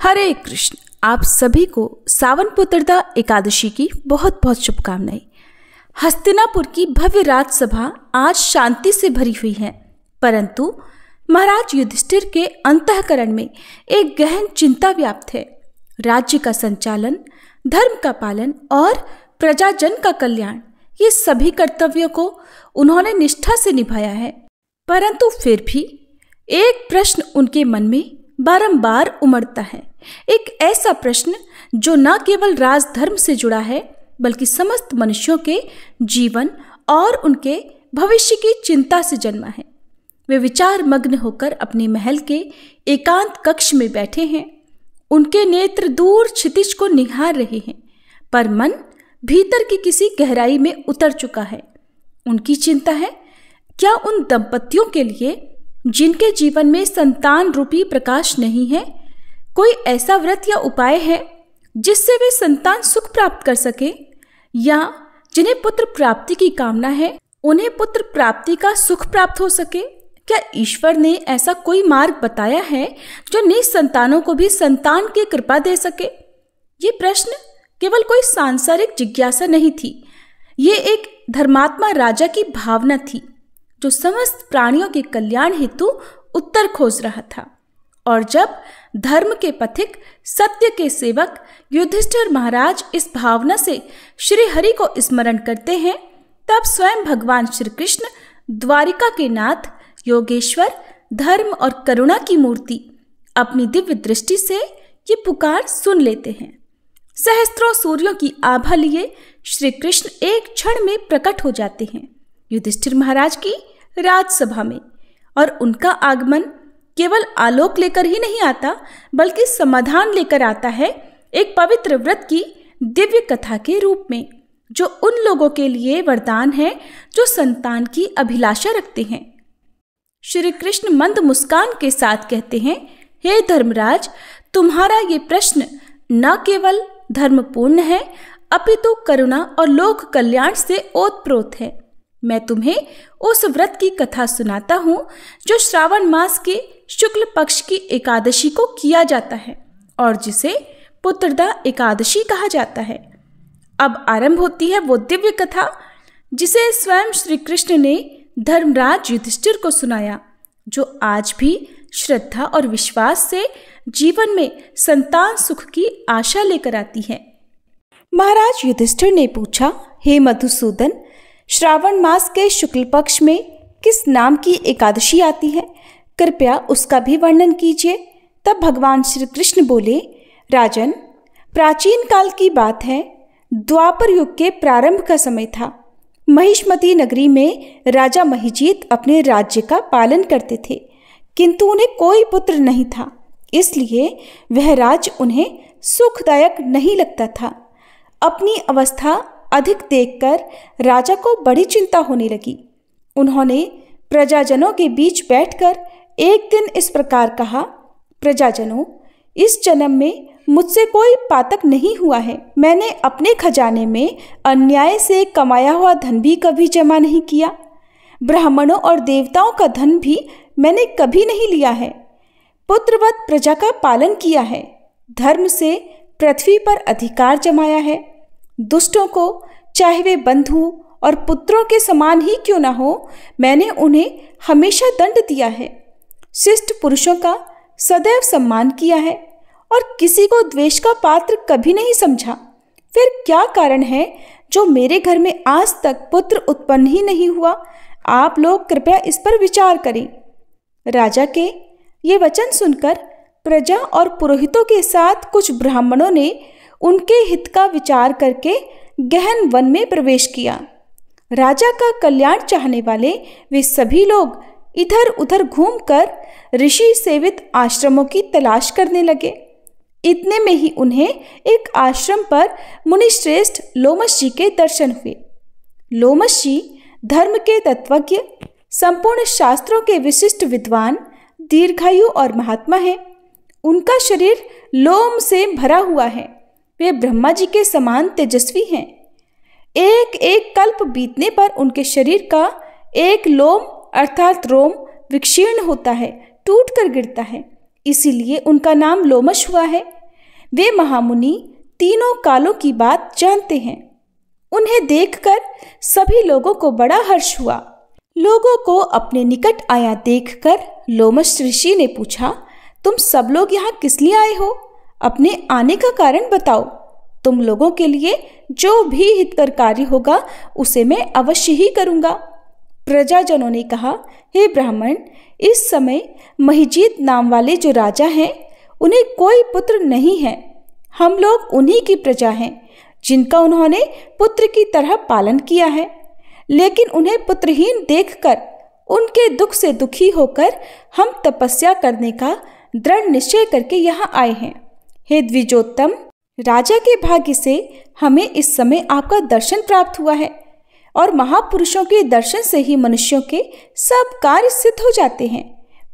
हरे कृष्ण। आप सभी को सावन पुत्रदा एकादशी की बहुत बहुत शुभकामनाएं। हस्तिनापुर की भव्य राजसभा आज शांति से भरी हुई है, परंतु महाराज युधिष्ठिर के अंतःकरण में एक गहन चिंता व्याप्त है। राज्य का संचालन, धर्म का पालन और प्रजाजन का कल्याण, ये सभी कर्तव्यों को उन्होंने निष्ठा से निभाया है, परंतु फिर भी एक प्रश्न उनके मन में बारंबार उमड़ता है। एक ऐसा प्रश्न जो न केवल राजधर्म से जुड़ा है, बल्कि समस्त मनुष्यों के जीवन और उनके भविष्य की चिंता से जन्मा है। वे विचार मग्न होकर अपने महल के एकांत कक्ष में बैठे हैं। उनके नेत्र दूर क्षितिज को निहार रहे हैं, पर मन भीतर की किसी गहराई में उतर चुका है। उनकी चिंता है, क्या उन दंपतियों के लिए जिनके जीवन में संतान रूपी प्रकाश नहीं है, कोई ऐसा व्रत या उपाय है जिससे वे संतान सुख प्राप्त कर सके, या जिन्हें पुत्र प्राप्ति की कामना है उन्हें पुत्र प्राप्ति का सुख प्राप्त हो सके? क्या ईश्वर ने ऐसा कोई मार्ग बताया है जो निसंतानों को भी संतान की कृपा दे सके? ये प्रश्न केवल कोई सांसारिक जिज्ञासा नहीं थी, ये एक धर्मात्मा राजा की भावना थी जो समस्त प्राणियों के कल्याण हेतु उत्तर खोज रहा था। और जब धर्म के पथिक, सत्य के सेवक युधिष्ठिर महाराज इस भावना से श्री हरि को स्मरण करते हैं, तब स्वयं भगवान श्री कृष्ण, द्वारिका के नाथ, योगेश्वर, धर्म और करुणा की मूर्ति, अपनी दिव्य दृष्टि से ये पुकार सुन लेते हैं। सहस्त्रों सूर्यों की आभा लिए श्री कृष्ण एक क्षण में प्रकट हो जाते हैं युधिष्ठिर महाराज की राजसभा में, और उनका आगमन केवल आलोक लेकर ही नहीं आता, बल्कि समाधान लेकर आता है एक पवित्र व्रत की दिव्य कथा के रूप में, जो उन लोगों के लिए वरदान है जो संतान की अभिलाषा रखते हैं। श्री कृष्ण मंद मुस्कान के साथ कहते हैं, हे धर्मराज, तुम्हारा ये प्रश्न न केवल धर्मपूर्ण है, अपितु करुणा और लोक कल्याण से ओतप्रोत है। मैं तुम्हें उस व्रत की कथा सुनाता हूँ जो श्रावण मास के शुक्ल पक्ष की एकादशी को किया जाता है और जिसे पुत्रदा एकादशी कहा जाता है। अब आरंभ होती है वो दिव्य कथा जिसे स्वयं श्री कृष्ण ने धर्मराज युधिष्ठिर को सुनाया, जो आज भी श्रद्धा और विश्वास से जीवन में संतान सुख की आशा लेकर आती है। महाराज युधिष्ठिर ने पूछा, हे मधुसूदन, श्रावण मास के शुक्ल पक्ष में किस नाम की एकादशी आती है? कृपया उसका भी वर्णन कीजिए। तब भगवान श्री कृष्ण बोले, राजन, प्राचीन काल की बात है, द्वापर युग के प्रारंभ का समय था। महिष्मती नगरी में राजा महिजीत अपने राज्य का पालन करते थे, किंतु उन्हें कोई पुत्र नहीं था, इसलिए वह राज्य उन्हें सुखदायक नहीं लगता था। अपनी अवस्था अधिक देखकर राजा को बड़ी चिंता होने लगी। उन्होंने प्रजाजनों के बीच बैठकर एक दिन इस प्रकार कहा, प्रजाजनों, इस जन्म में मुझसे कोई पातक नहीं हुआ है। मैंने अपने खजाने में अन्याय से कमाया हुआ धन भी कभी जमा नहीं किया। ब्राह्मणों और देवताओं का धन भी मैंने कभी नहीं लिया है। पुत्रवत प्रजा का पालन किया है, धर्म से पृथ्वी पर अधिकार जमाया है। दुष्टों को, चाहे वे बंधु और पुत्रों के समान ही क्यों न हो, मैंने उन्हें हमेशा दंड दिया है। शिष्ट पुरुषों का सदैव सम्मान किया है और किसी को द्वेष का पात्र कभी नहीं समझा। फिर क्या कारण है जो मेरे घर में आज तक पुत्र उत्पन्न ही नहीं हुआ? आप लोग कृपया इस पर विचार करें। राजा के ये वचन सुनकर प्रजा और पुरोहितों के साथ कुछ ब्राह्मणों ने उनके हित का विचार करके गहन वन में प्रवेश किया। राजा का कल्याण चाहने वाले वे सभी लोग इधर उधर घूमकर ऋषि सेवित आश्रमों की तलाश करने लगे। इतने में ही उन्हें एक आश्रम पर मुनिश्रेष्ठ लोमश जी के दर्शन हुए। लोमश जी धर्म के तत्वज्ञ, संपूर्ण शास्त्रों के विशिष्ट विद्वान, दीर्घायु और महात्मा हैं। उनका शरीर लोम से भरा हुआ है। वे ब्रह्मा जी के समान तेजस्वी हैं। एक एक कल्प बीतने पर उनके शरीर का एक लोम अर्थात रोम विक्षीर्ण होता है, टूट कर गिरता है। इसीलिए उनका नाम लोमश हुआ है। वे महामुनि तीनों कालों की बात जानते हैं। उन्हें देखकर सभी लोगों को बड़ा हर्ष हुआ। लोगों को अपने निकट आया देखकर लोमश ऋषि ने पूछा, तुम सब लोग यहाँ किस लिए आए हो? अपने आने का कारण बताओ। तुम लोगों के लिए जो भी हितकर कार्य होगा उसे मैं अवश्य ही करूँगा। प्रजाजनों ने कहा, हे ब्राह्मण, इस समय महिजीत नाम वाले जो राजा हैं उन्हें कोई पुत्र नहीं है। हम लोग उन्हीं की प्रजा हैं जिनका उन्होंने पुत्र की तरह पालन किया है, लेकिन उन्हें पुत्रहीन देखकर उनके दुख से दुखी होकर हम तपस्या करने का दृढ़ निश्चय करके यहाँ आए हैं। हे द्विजोत्तम, राजा के भाग्य से हमें इस समय आपका दर्शन प्राप्त हुआ है और महापुरुषों के दर्शन से ही मनुष्यों के सब कार्य सिद्ध हो जाते हैं।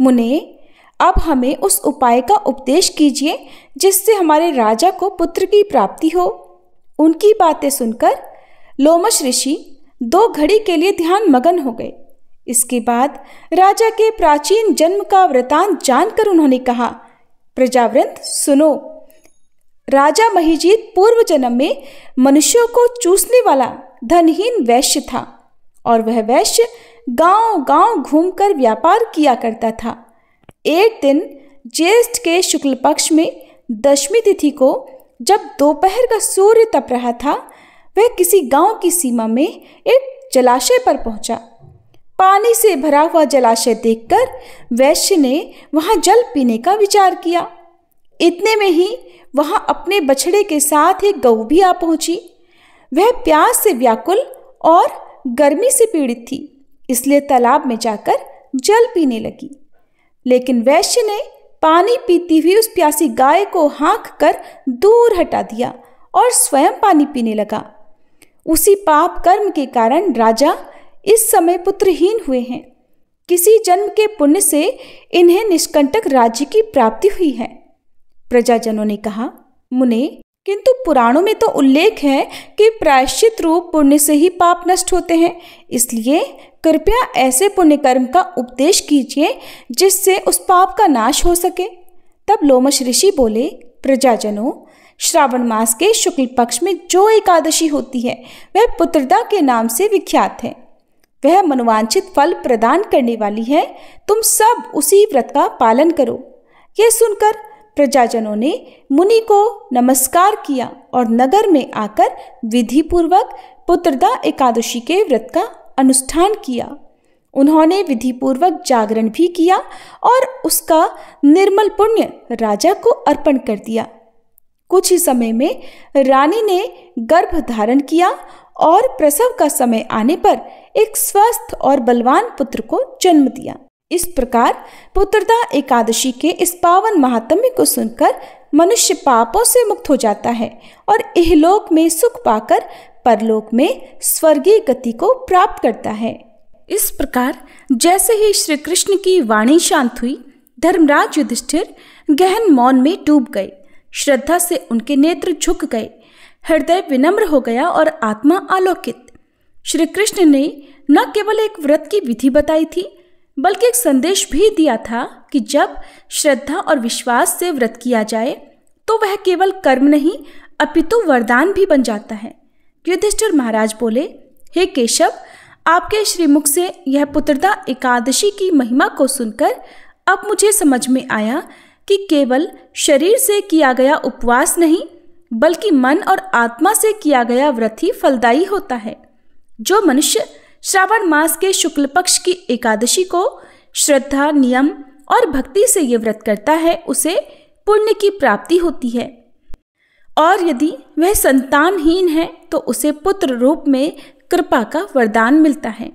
मुने, अब हमें उस उपाय का उपदेश कीजिए जिससे हमारे राजा को पुत्र की प्राप्ति हो। उनकी बातें सुनकर लोमश ऋषि 2 घड़ी के लिए ध्यान मगन हो गए। इसके बाद राजा के प्राचीन जन्म का वृतांत जानकर उन्होंने कहा, प्रजावृंद सुनो। राजा महिजीत पूर्व जन्म में मनुष्यों को चूसने वाला धनहीन वैश्य था और वह वैश्य गांव-गांव घूमकर व्यापार किया करता था। एक दिन ज्येष्ठ के शुक्ल पक्ष में दशमी तिथि को जब दोपहर का सूर्य तप रहा था, वह किसी गांव की सीमा में एक जलाशय पर पहुंचा। पानी से भरा हुआ जलाशय देखकर वैश्य ने वहां जल पीने का विचार किया। इतने में ही वहां अपने बछड़े के साथ एक गऊ भी आ पहुंची। वह प्यास से व्याकुल और गर्मी से पीड़ित थी, इसलिए तालाब में जाकर जल पीने लगी। लेकिन वैश्य ने पानी पीती हुई उस प्यासी गाय को हाँक कर दूर हटा दिया और स्वयं पानी पीने लगा। उसी पाप कर्म के कारण राजा इस समय पुत्रहीन हुए हैं। किसी जन्म के पुण्य से इन्हें निष्कंटक राज्य की प्राप्ति हुई है। प्रजाजनों ने कहा, मुने, किंतु पुराणों में तो उल्लेख है कि प्रायश्चित रूप पुण्य से ही पाप नष्ट होते हैं, इसलिए कृपया ऐसे पुण्य कर्म का उपदेश कीजिए जिससे उस पाप का नाश हो सके। तब लोमश ऋषि बोले, प्रजाजनों, श्रावण मास के शुक्ल पक्ष में जो एकादशी होती है वह पुत्रदा के नाम से विख्यात है। वह मनोवांछित फल प्रदान करने वाली है। तुम सब उसी व्रत का पालन करो। यह सुनकर प्रजाजनों ने मुनि को नमस्कार किया और नगर में आकर विधि पूर्वक पुत्रदा एकादशी के व्रत का अनुष्ठान किया। उन्होंने विधि पूर्वक जागरण भी किया और उसका निर्मल पुण्य राजा को अर्पण कर दिया। कुछ ही समय में रानी ने गर्भ धारण किया और प्रसव का समय आने पर एक स्वस्थ और बलवान पुत्र को जन्म दिया। इस प्रकार पुत्रदा एकादशी के इस पावन महात्म्य को सुनकर मनुष्य पापों से मुक्त हो जाता है और इहलोक में सुख पाकर परलोक में स्वर्गीय गति को प्राप्त करता है। इस प्रकार जैसे ही श्री कृष्ण की वाणी शांत हुई, धर्मराज युधिष्ठिर गहन मौन में डूब गए। श्रद्धा से उनके नेत्र झुक गए, हृदय विनम्र हो गया और आत्मा आलोकित। श्री कृष्ण ने न केवल एक व्रत की विधि बताई थी, बल्कि एक संदेश भी दिया था कि जब श्रद्धा और विश्वास से व्रत किया जाए तो वह केवल कर्म नहीं अपितु वरदान भी बन जाता है। युधिष्ठिर महाराज बोले, हे केशव, आपके श्रीमुख से यह पुत्रदा एकादशी की महिमा को सुनकर अब मुझे समझ में आया कि केवल शरीर से किया गया उपवास नहीं, बल्कि मन और आत्मा से किया गया व्रत ही फलदायी होता है। जो मनुष्य श्रावण मास के शुक्ल पक्ष की एकादशी को श्रद्धा, नियम और भक्ति से ये व्रत करता है, उसे पुण्य की प्राप्ति होती है। और यदि वह संतानहीन है तो उसे पुत्र रूप में कृपा का वरदान मिलता है।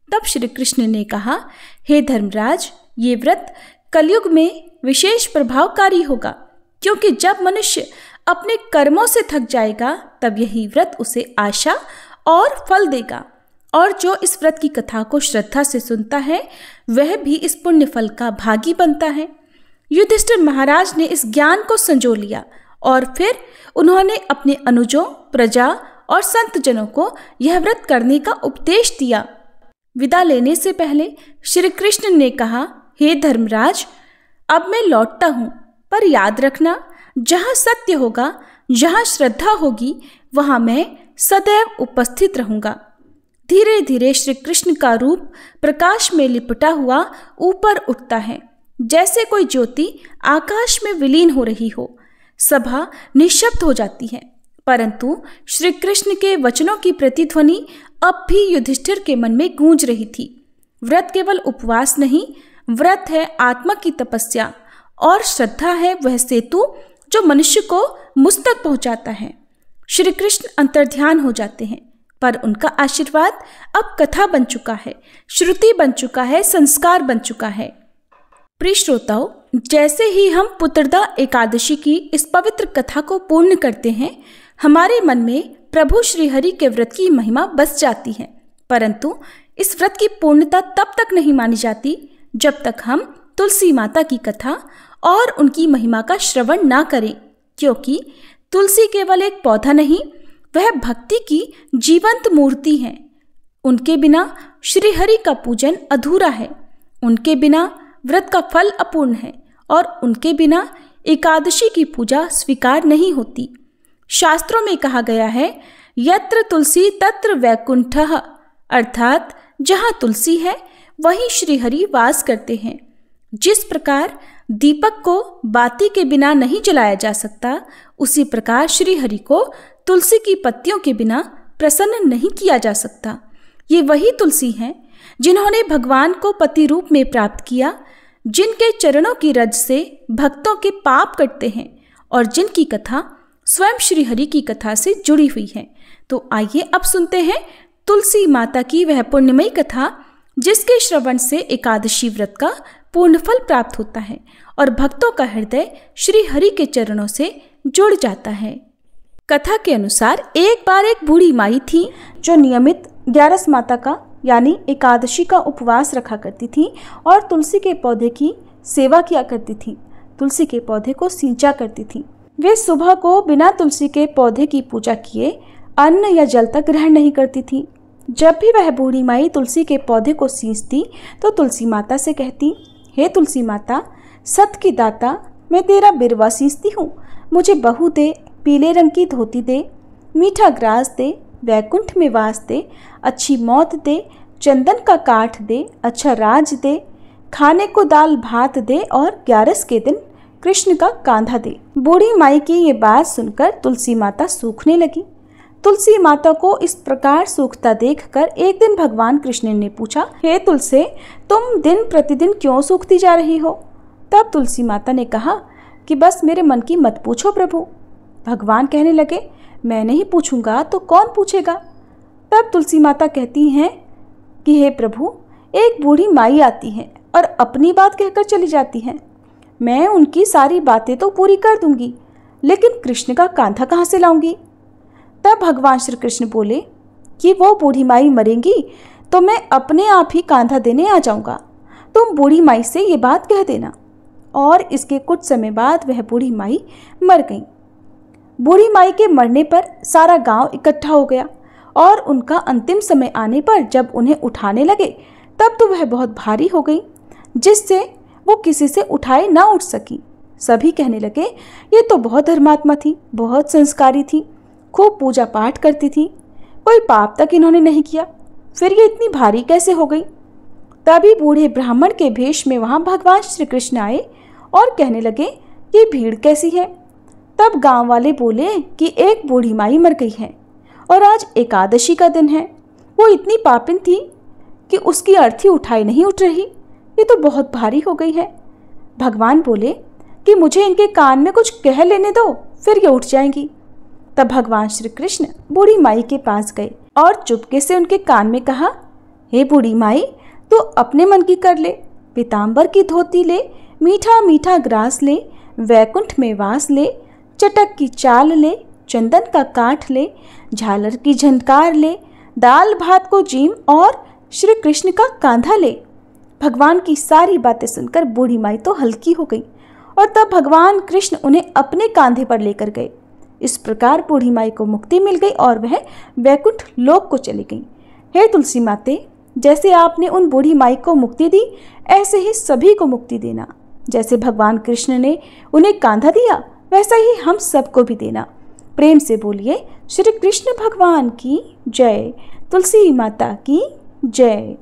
तब श्री कृष्ण ने कहा, हे धर्मराज, ये व्रत कलयुग में विशेष प्रभावकारी होगा, क्योंकि जब मनुष्य अपने कर्मों से थक जाएगा तब यही व्रत उसे आशा और फल देगा। और जो इस व्रत की कथा को श्रद्धा से सुनता है वह भी इस पुण्य फल का भागी बनता है। युधिष्ठिर महाराज ने इस ज्ञान को संजो लिया और फिर उन्होंने अपने अनुजों, प्रजा और संत जनों को यह व्रत करने का उपदेश दिया। विदा लेने से पहले श्री कृष्ण ने कहा, हे धर्मराज, अब मैं लौटता हूँ, पर याद रखना, जहाँ सत्य होगा, जहाँ श्रद्धा होगी, वहाँ मैं सदैव उपस्थित रहूंगा। धीरे धीरे श्री कृष्ण का रूप प्रकाश में लिपटा हुआ ऊपर उठता है, जैसे कोई ज्योति आकाश में विलीन हो रही हो। सभा निशब्द हो जाती है, परंतु श्री कृष्ण के वचनों की प्रतिध्वनि अब भी युधिष्ठिर के मन में गूंज रही थी। व्रत केवल उपवास नहीं, व्रत है आत्मा की तपस्या, और श्रद्धा है वह सेतु जो मनुष्य को मुझ तक पहुंचाता है। श्री कृष्ण अंतर्ध्यान हो जाते हैं, पर उनका आशीर्वाद अब कथा बन चुका है, श्रुति बन चुका है, संस्कार बन चुका है। प्रिय श्रोताओं, जैसे ही हम पुत्रदा एकादशी की इस पवित्र कथा को पूर्ण करते हैं, हमारे मन में प्रभु श्री हरि के व्रत की महिमा बस जाती है। परंतु इस व्रत की पूर्णता तब तक नहीं मानी जाती जब तक हम तुलसी माता की कथा और उनकी महिमा का श्रवण ना करें, क्योंकि तुलसी केवल एक पौधा नहीं, वह भक्ति की जीवंत मूर्ति है। उनके बिना श्री हरि का पूजन अधूरा है, उनके बिना व्रत का फल अपूर्ण है, और उनके बिना एकादशी की पूजा स्वीकार नहीं होती। शास्त्रों में कहा गया है, यत्र तुलसी तत्र वैकुंठः, अर्थात जहाँ तुलसी है वहीं श्री हरि वास करते हैं। जिस प्रकार दीपक को बाती के बिना नहीं जलाया जा सकता, उसी प्रकार श्री हरि को तुलसी की पत्तियों के बिना प्रसन्न नहीं किया जा सकता। ये वही तुलसी हैं जिन्होंने भगवान को पति रूप में प्राप्त किया, जिनके चरणों की रज से भक्तों के पाप कटते हैं और जिनकी कथा स्वयं श्री हरि की कथा से जुड़ी हुई है। तो आइए अब सुनते हैं तुलसी माता की वह पुण्यमयी कथा, जिसके श्रवण से एकादशी व्रत का पूर्ण फल प्राप्त होता है और भक्तों का हृदय श्री हरि के चरणों से जुड़ जाता है। कथा के अनुसार एक बार एक बूढ़ी माई थी जो नियमित 11 माता का यानी एकादशी का उपवास रखा करती थी और तुलसी के पौधे की सेवा किया करती थी, तुलसी के पौधे को सींचा करती थी। वे सुबह को बिना तुलसी के पौधे की पूजा किए अन्न या जल तक ग्रहण नहीं करती थी। जब भी वह बूढ़ी माई तुलसी के पौधे को सींचती तो तुलसी माता से कहती, हे तुलसी माता, सत की दाता, मैं तेरा बिरवा सींचती हूँ, मुझे बहू दे, पीले रंग की धोती दे, मीठा ग्रास दे, वैकुंठ में वास दे, अच्छी मौत दे, चंदन का काठ दे, अच्छा राज दे, खाने को दाल भात दे और 11 के दिन कृष्ण का कांधा दे। बूढ़ी माई की ये बात सुनकर तुलसी माता सूखने लगी। तुलसी माता को इस प्रकार सूखता देखकर एक दिन भगवान कृष्ण ने पूछा, हे तुलसी, तुम दिन प्रतिदिन क्यों सूखती जा रही हो? तब तुलसी माता ने कहा कि बस मेरे मन की मत पूछो प्रभु। भगवान कहने लगे, मैं नहीं पूछूंगा तो कौन पूछेगा? तब तुलसी माता कहती हैं कि हे प्रभु, एक बूढ़ी माई आती है और अपनी बात कहकर चली जाती है। मैं उनकी सारी बातें तो पूरी कर दूंगी, लेकिन कृष्ण का कांधा कहाँ से लाऊंगी? तब भगवान श्री कृष्ण बोले कि वो बूढ़ी माई मरेंगी तो मैं अपने आप ही कांधा देने आ जाऊंगा, तुम बूढ़ी माई से ये बात कह देना। और इसके कुछ समय बाद वह बूढ़ी माई मर गई। बूढ़ी माई के मरने पर सारा गांव इकट्ठा हो गया और उनका अंतिम समय आने पर जब उन्हें उठाने लगे तब तो वह बहुत भारी हो गई, जिससे वो किसी से उठाए ना उठ सकी। सभी कहने लगे, ये तो बहुत धर्मात्मा थी, बहुत संस्कारी थी, खूब पूजा पाठ करती थी, कोई पाप तक इन्होंने नहीं किया, फिर ये इतनी भारी कैसे हो गई? तभी बूढ़े ब्राह्मण के भेष में वहां भगवान श्री कृष्ण आए और कहने लगे, ये भीड़ कैसी है? तब गांव वाले बोले कि एक बूढ़ी माई मर गई है और आज एकादशी का दिन है। वो इतनी पापिन थी कि उसकी अर्थी उठाई नहीं उठ रही, ये तो बहुत भारी हो गई है। भगवान बोले कि मुझे इनके कान में कुछ कह लेने दो, फिर ये उठ जाएंगी। तब भगवान श्री कृष्ण बूढ़ी माई के पास गए और चुपके से उनके कान में कहा, हे बूढ़ी माई, तो अपने मन की कर ले, पीताम्बर की धोती ले, मीठा मीठा ग्रास ले, वैकुंठ में वास ले, चटक की चाल ले, चंदन का काठ ले, झालर की झनकार ले, दाल भात को जीम और श्री कृष्ण का कांधा ले। भगवान की सारी बातें सुनकर बूढ़ी माई तो हल्की हो गई और तब भगवान कृष्ण उन्हें अपने कांधे पर लेकर गए। इस प्रकार बूढ़ी माई को मुक्ति मिल गई और वह वैकुंठ लोक को चली गई। हे तुलसी माते, जैसे आपने उन बूढ़ी माई को मुक्ति दी, ऐसे ही सभी को मुक्ति देना। जैसे भगवान कृष्ण ने उन्हें कांधा दिया, वैसा ही हम सबको भी देना। प्रेम से बोलिए श्री कृष्ण भगवान की जय, तुलसी माता की जय।